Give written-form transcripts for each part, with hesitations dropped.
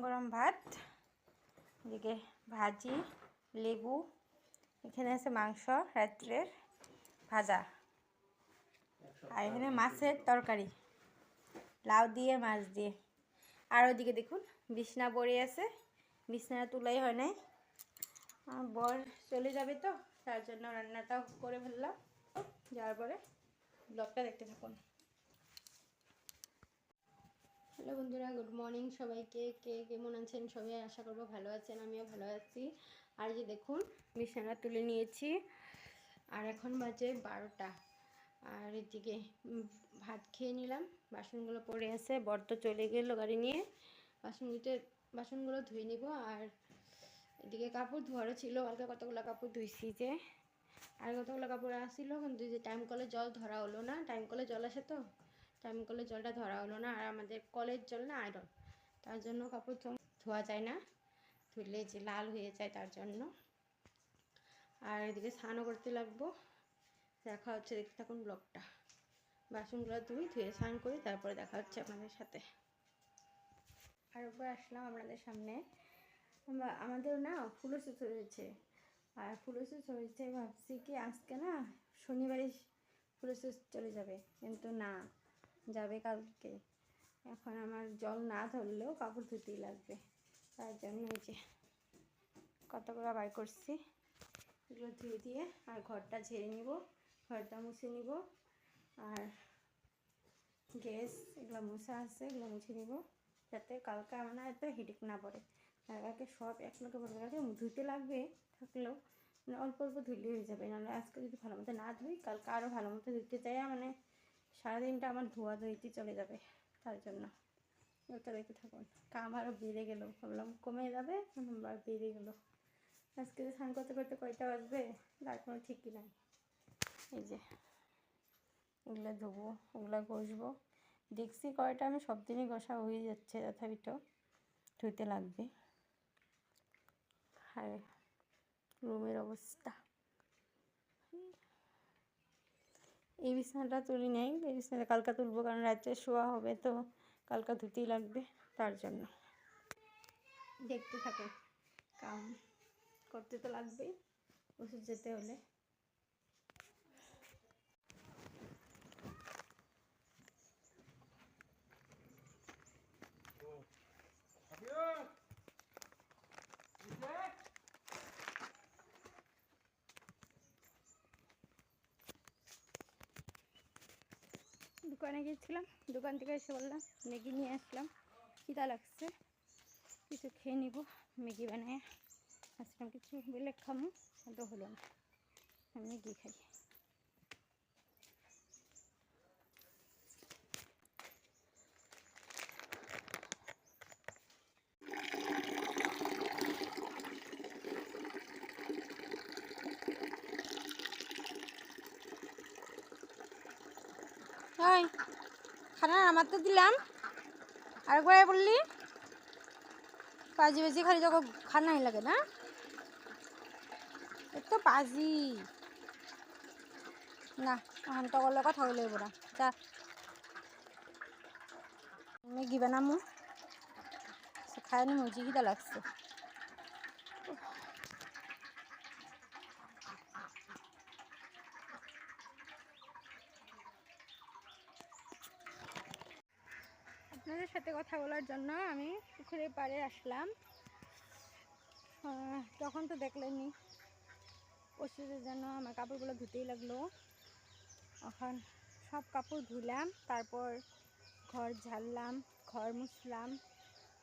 গরম ভাত, এদিকে ভাজি, লেবু, এখানে আছে মাংস রাত্রের ভাজা, আর এখানে মাছের তরকারি লাউ দিয়ে মাছ দিয়ে। আর ওদিকে দেখুন বিছনা পড়ে আছে, বিছনাটা তুলাই হয় নাই, বর চলে যাবে তো তার জন্য রান্নাটাও করে ফেললাম। যাওয়ার পরে ব্লগটা দেখতে থাকুন। হ্যালো বন্ধুরা, গুড মর্নিং সবাইকে। কে কেমন আছেন সবাই? আশা করবো ভালো আছেন, আমিও ভালো আছি। আর যে দেখুন বিছানা তুলে নিয়েছি, আর এখন বাজে 12টা। আর এদিকে ভাত খেয়ে নিলাম, বাসনগুলো পড়ে আছে, বর তো চলে গেল গাড়ি নিয়ে। বাসনগুলো ধুয়ে নিব। আর এদিকে কাপড় ধোয়ারও ছিল, কালকে কতগুলো কাপড় ধুইছি যে, আর কতগুলো কাপড় আসছিল, কিন্তু যে টাইম কলে জল ধরা হলো না। টাইম কলে জল আসে তো, টাইম কলে জলটা ধরা হলো না। আর আমাদের কলের জল না আয়রন, তার জন্য কাপড় ধোয়া যায় না, ধুলে যে লাল হয়ে যায় তার জন্য। আর এদিকে স্নানও করতে লাগবো। দেখা হচ্ছে, দেখতে থাকুন ব্লগটা। বাসনগুলো ধুয়ে স্নান করি, তারপরে দেখা হচ্ছে আপনাদের সাথে। আর উপরে আসলাম আপনাদের সামনে। আমাদের না ফুলশিস হয়েছে, আর ফুলশিস হয়েছে ভাবছি কি আজকে না শনিবারে ফুলশিস চলে যাবে, কিন্তু না, যাবে কালকে। এখন আমার জল না ধরলেও কাপড় ধুতেই লাগবে, তার জন্য এই যে কতগুলো বার করছি, এগুলো ধুয়ে দিয়ে আর ঘরটা ঝেড়ে নিব, ঘরটা মুছে নিব। আর গ্যাস এগুলো মুছা আছে, এগুলো মুছে নিব, যাতে কালকে আমার না এত হেডেক না পড়ে। আর কালকে সব একলগে বলবে, কালকে ধুতে লাগবে থাকলেও মানে অল্প অল্প ধুলে হয়ে যাবে। নাহলে আজকে যদি ভালো মতো না ধুই, কালকে আরও ভালো মতো ধুতে চাই, মানে সারাদিনটা আমার ধোয়া ধুইতে চলে যাবে। তার জন্য ওটা দেখতে থাকুন। কাম আরও বেড়ে গেল, ভাবলাম কমে যাবে, আর বেড়ে গেল। আজকে যে স্নান করতে করতে কয়টা বাজবে তার কোনো ঠিকই নাই। এই যে এগুলো ধোবো, ওগুলো ঘষবো, দেখছি কয়টা আমি সব দিনই ঘষা হয়ে যাচ্ছে, তথাপিও ধুতে লাগবে। আর রুমের অবস্থা, এই বিছানাটা তুলি নেই, এই বিছানাটা কালকে তুলবো, কারণ রাত্রে শোয়া হবে তো কালকে ধুতেই লাগবে, তার জন্য। দেখতে থাকো, কাম করতে তো লাগবেই ওষুধ যেতে হলে। দোকানে গিয়েছিলাম, দোকান থেকে এসে বললাম ম্যাগি নিয়ে আসলাম, খিদা লাগছে, কিছু খেয়ে নিব। ম্যাগি বানায় আসলাম, কিছু বেলে খামো, তো হলো না, আমি ম্যাগি খাই। ওই খানা আমার তো দিলাম, আরেকবার বললি পাজি বাজি খালি যখন খানাই লাগে না, এত পাজি না, এখন তো কথা হইলে না। যা ম্যাগি বানামু, খাই নি, মুজি খিদা লাগছে। আপনাদের সাথে কথা বলার জন্য আমি পুকুরের পাড়ে আসলাম। তখন তো দেখলেনি, ওষুধের জন্য আমার কাপড়গুলো ধুতেই লাগলো। এখন সব কাপড় ধুলাম, তারপর ঘর ঝাড়লাম, ঘর মুছলাম,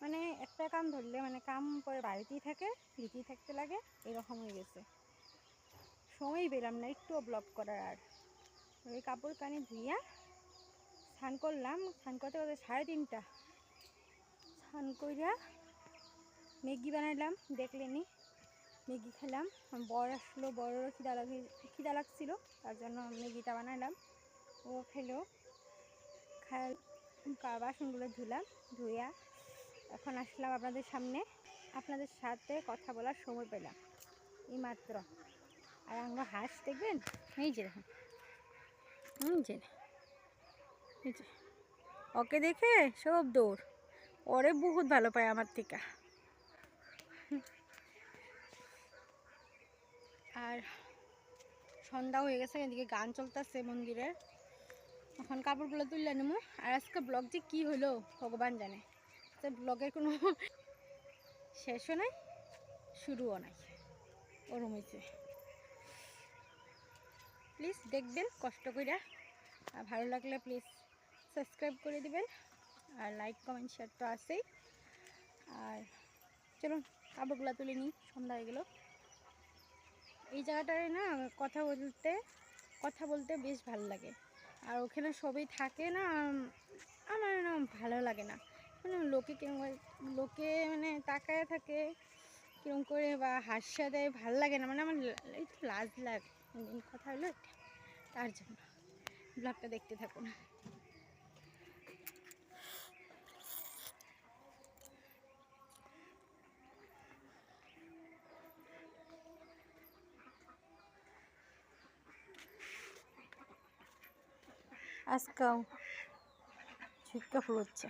মানে একটা কাম ধরলে মানে কাম করে বাড়িতেই থাকে, দিতেই থাকতে লাগে, এরকম হয়ে গেছে। সময় পেলাম না একটুও ব্লগ করার। আর ওই কাপড় কানি ধুইয়া স্নান করলাম, স্নান করতে করতে 3:30, স্নান করিয়া ম্যাগি বানাইলাম, দেখলেনি ম্যাগি খেলাম। বর আসলো, বড়রও খিদা লাগছিল, তার জন্য ম্যাগিটা বানাইলাম, ও খেলো। বাসনগুলো ধুলাম, ধুইয়া এখন আসলাম আপনাদের সামনে, আপনাদের সাথে কথা বলার সময় পেলাম এই মাত্র। আর আমরা হাঁস দেখবেন, এই যে দেখুন, এই যে ওকে দেখে সব দৌড়, ওরে বহুত ভালো পায় আমার থেকে। আর সন্ধ্যা হয়ে গেছে, এদিকে গান চলতেছে মন্দিরে। এখন কাপড়গুলো তুললে নেবো। আর আজকে ব্লগ যে কী হলো ভগবান জানে, ব্লগের কোনো শেষও নাই শুরুও নাই, ওরম হয়েছে। প্লিজ দেখবেন কষ্ট করে, আর ভালো লাগলে প্লিজ সাবস্ক্রাইব করে দিবেন, আর লাইক কমেন্ট শেয়ার তো আছেই। আর চলুন কাপড়গুলো তুলে নিই, সন্ধ্যা হয়ে গেল। এই জায়গাটায় না কথা বলতে বেশ ভালো লাগে। আর ওখানে সবাই থাকে না, আমার না ভালো লাগে না। মানে লোকে মানে তাকায় থাকে কিরম করে, বা হাসা দেয়, ভালো লাগে না। মানে আমার একটু লাজ লাগে কথা হলো, তার জন্য ব্লগটা দেখতে থাকুন। আজকাল ঝিটকা ফুরোচ্ছে।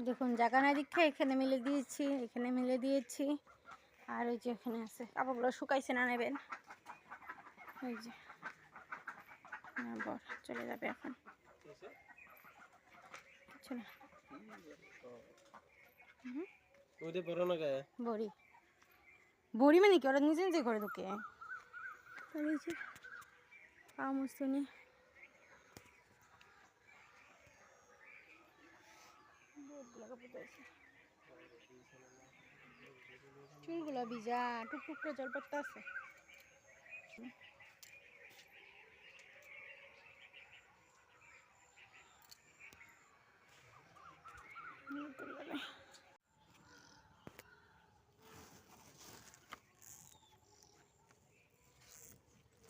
দেখুন জায়গা না দীক্ষা এখানে মেলে দিয়েছি, এখানে মেলে দিয়েছি। আর ওই যে ওখানে আছে, কাপড়গুলো শুকাইছে না নেবেন। ওই যে বর চলে যাবে এখন, কিছু না। বড়ি বড়ি মানে কি, ওরা নিজে নিজে ঘরে ঢুকে আমস্তুনি। চুলগুলো ভিজা, টুকটুক করে জল পড়তে আছে।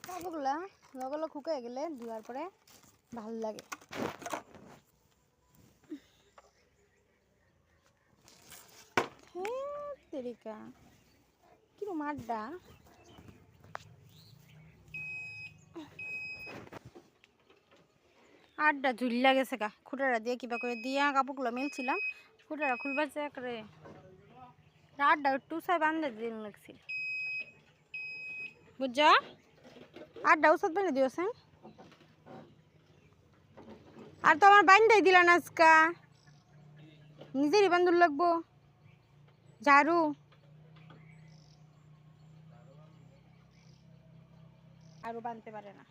কাপড়গুলা লগলো শুকাই গেলে ধোয়ার পরে ভাল লাগে। তেরিকা কিরম আড্ডা। আড্ডা ঝুল্লা গেছে গা, খুঁটারা দিয়ে কিবা করে দিয়া কাপড়গুলো মেলছিলাম, খুঁটারা খুলবার চেয়ে করে আড্ডা একটু সাই বান্ধে দিন লাগছিল, বুঝছ? আড্ডা ওষুধ বেঁধে দিয়েছেন, আর তো আমার বান্ধাই দিলা না আজকা, নিজেরই বান্ধব লাগবো। ঝাড়ু আরো বানতে পারে না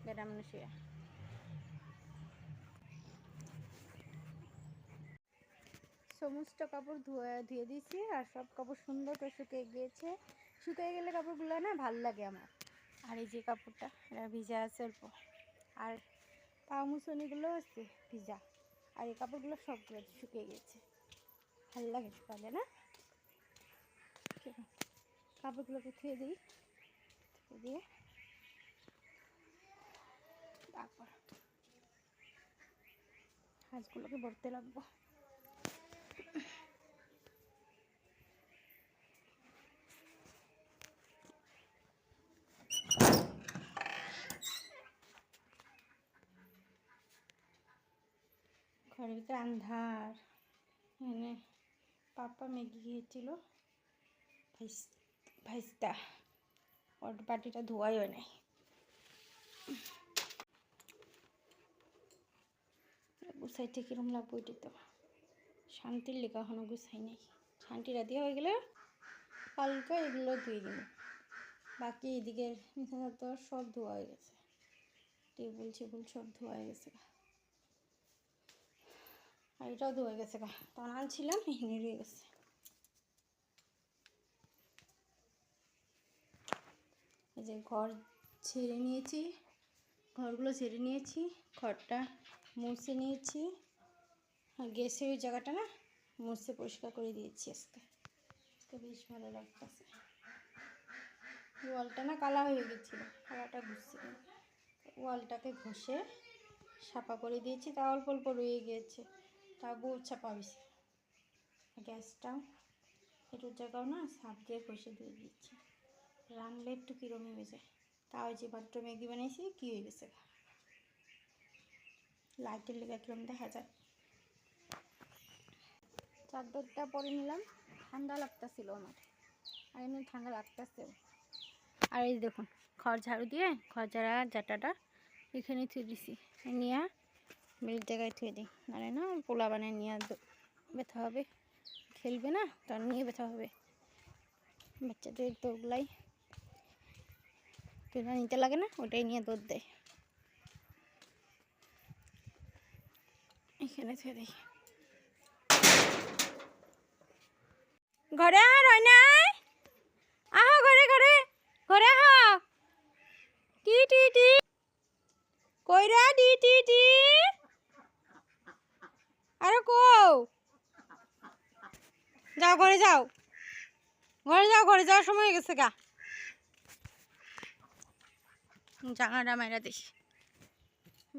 বেটা মানুষিয়া। সমস্ত কাপড় ধুয়ে দিয়েছি, আর সব কাপড় সুন্দর করে শুকিয়ে গিয়েছে। শুকিয়ে গেলে কাপড়গুলো না ভাল লাগে আমার। আর এই যে কাপড়টা এটা ভিজা আছে অল্প, আর পা মুছনিগুলো আছে ভিজা, আর এই কাপড়গুলো সবগুলো শুকিয়ে গেছে। ভাল লাগে শুকালে না। কাপড়গুলোকে ধুয়ে দিই, ধুয়ে দিয়ে তারপর হাঁসগুলোকে ভরতে লাগবো। ঘরের ভিতরে আন্ধার, মানে পাপা ম্যাগি খেয়েছিল, ভাইস্তা ওর বাটিটা ধোয়াই হয় নাই। গুছাইতে কিরম লাগবো ওইটি তো শান্তির লেখা, এখনো গুছাই নাই। শান্তিটা দিয়ে হয়ে গেলে কালকে এগুলো ধুয়ে দিব। বাকি এদিকে বিছানা তো সব ধোয়া হয়ে গেছে, টেবিল সব ধোয়া হয়ে গেছে, আর এটাও ধোয়া গেছে গা, তখন আনছিলাম এখানে রয়ে গেছে। এই যে ঘর ছেড়ে নিয়েছি, ঘরগুলো ছেড়ে নিয়েছি, ঘরটা মুছে নিয়েছি, আর গ্যাসের ওই জায়গাটা না মুছে পরিষ্কার করে দিয়েছি আজকে। আজকে বেশ ভালো লাগতেছে। ওয়ালটা না কালা হয়ে গেছিলো, কালাটা ঘুরছিল, ওয়ালটাকে ঘষে সাপা করে দিয়েছি, তা অল্প অল্প রয়ে গিয়েছে, তা গোল ছাপা হয়েছে। গ্যাসটাও একটু জায়গাও না সাপ দিয়ে ঘষে দিয়ে দিচ্ছি, রানলে একটু কিরম হয়ে যায়। তাও যে মাত্র ম্যাগি বানাইছি কী হয়ে গেছে, লাইটের লেগে কিরম দেখা যায়। চাদরটা পরে নিলাম, ঠান্ডা লাগতেছিল আমার, আর এমনি ঠান্ডা লাগতেছে। আর এই দেখুন খড় ঝাড়ু দিয়ে খড় ঝাড়া জাটাটা এখানে থুয়ে দিছি, নিয়ে বেলের জায়গায় থুয়ে দিই, নাহলে না পোলা বানিয়ে নিয়ে ব্যথা হবে, খেলবে না তার নিয়ে ব্যথা হবে। বাচ্চাদের তো ওগুলাই তুলে নিতে লাগে না, ওটাই নিয়ে দৌড় দেয়। এখানে থুয়ে দিই। ঘরে আহ রয়নাই, আহ ঘরে ঘরে ঘরে আহ, টি টি টি কইরা টি টি টি, আরে কও, যাও ঘরে যাও, ঘরে যাও, ঘরে যাওয়ার সময় হয়ে গেছে গা। জানাটা মাইরা দিস,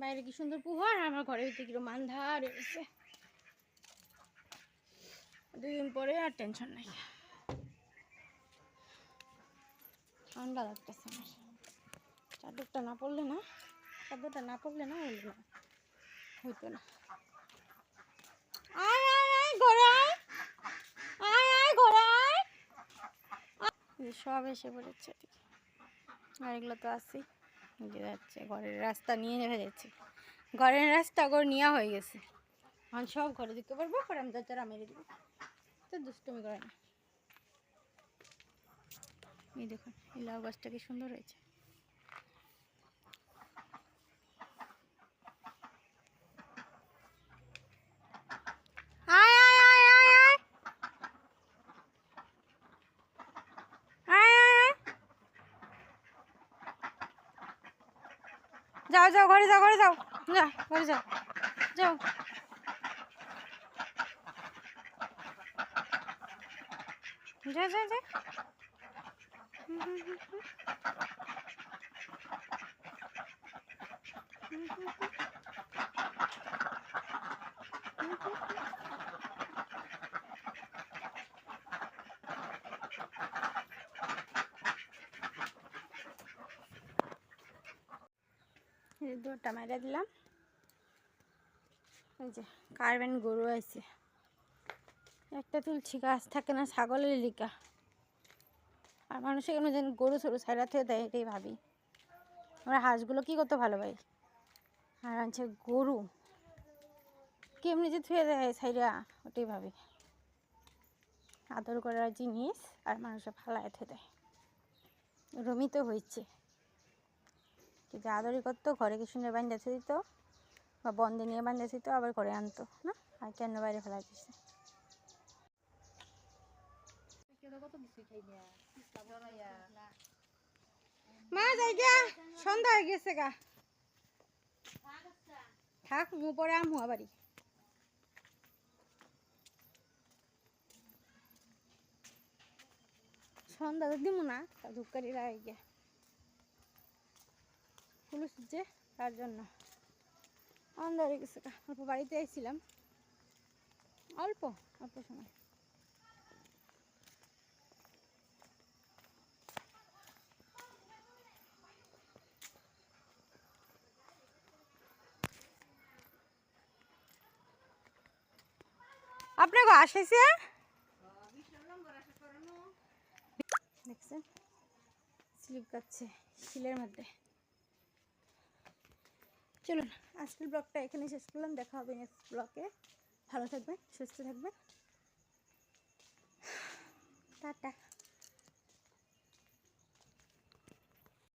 বাইরে কি সুন্দর পুহার, আমার ঘরের ভিতরে কিরকম আন্ধার হয়েছে। 2 দিন পরে আর টেনশন নাই। ঠান্ডা লাগতেছে আমার, চাদরটা না পড়লে না, চাদরটা না পড়লে না হইল না, হইতো না। আয় আয় আয় ঘরে আয়, আয় আয় ঘরে আয়, সব এসে পড়েছে। আর এগুলো তো আসি যাচ্ছে, ঘরের রাস্তা নিয়ে নেমে যাচ্ছে, ঘরের রাস্তা করে নেওয়া হয়ে গেছে, এখন সব ঘরে দিতে পারবো, পরে আমি যারা মেরে দিব, তো দুষ্টুমি করে না। এই দেখুন এই লাউ গাছটা কি সুন্দর হয়েছে। যাও যাও ঘরে যাও, ঘরে যাও, যা ঘরে যাও, যাও। যা যা যা, দুধটা মাইরা দিলাম। এই যে কারবেন গরু আছে, একটা তুলসী গাছ থাকে না ছাগলের লিকা, আর মানুষের কেন যেন গরু সরু সাইডা থেকে দেয়, এটাই ভাবি। আমরা হাঁসগুলো কী করতে ভালো পাই, আর আনছে গরু কেমনি যে থুয়ে দেয় সাইডা, ওটাই ভাবি। আদর করার জিনিস আর মানুষে ফালায় থে দেয়, রমি তো হয়েছে, কিন্তু আদরই করতো, ঘরে কি সুন্দর বান্ধাতে দিত, বা বন্ধে নিয়ে বান্ধাতে দিত, আবার ঘরে আনতো না, আর কেন বাইরে ফেলা দিচ্ছে। মা যাই গা, সন্ধ্যা হয়ে গেছে গা, থাক মু পরে আমু আবারই। সন্ধ্যা তো দিব না, ধূপকাঠি লাগাই গিয়া পুলিশ যে, তার জন্য অন্ধ হয়ে গেছে গা। অল্প বাড়িতে আইছিলাম, অল্প অল্প সময়। আপনাকে আসেছে দেখছেন, স্লিপ কাটছে শিলের মধ্যে। চলুন আজকের ব্লগটা এখানে শেষ করলাম, দেখা হবে নেক্সট ব্লগে। ভালো থাকবেন, সুস্থ থাকবেন, টাটা।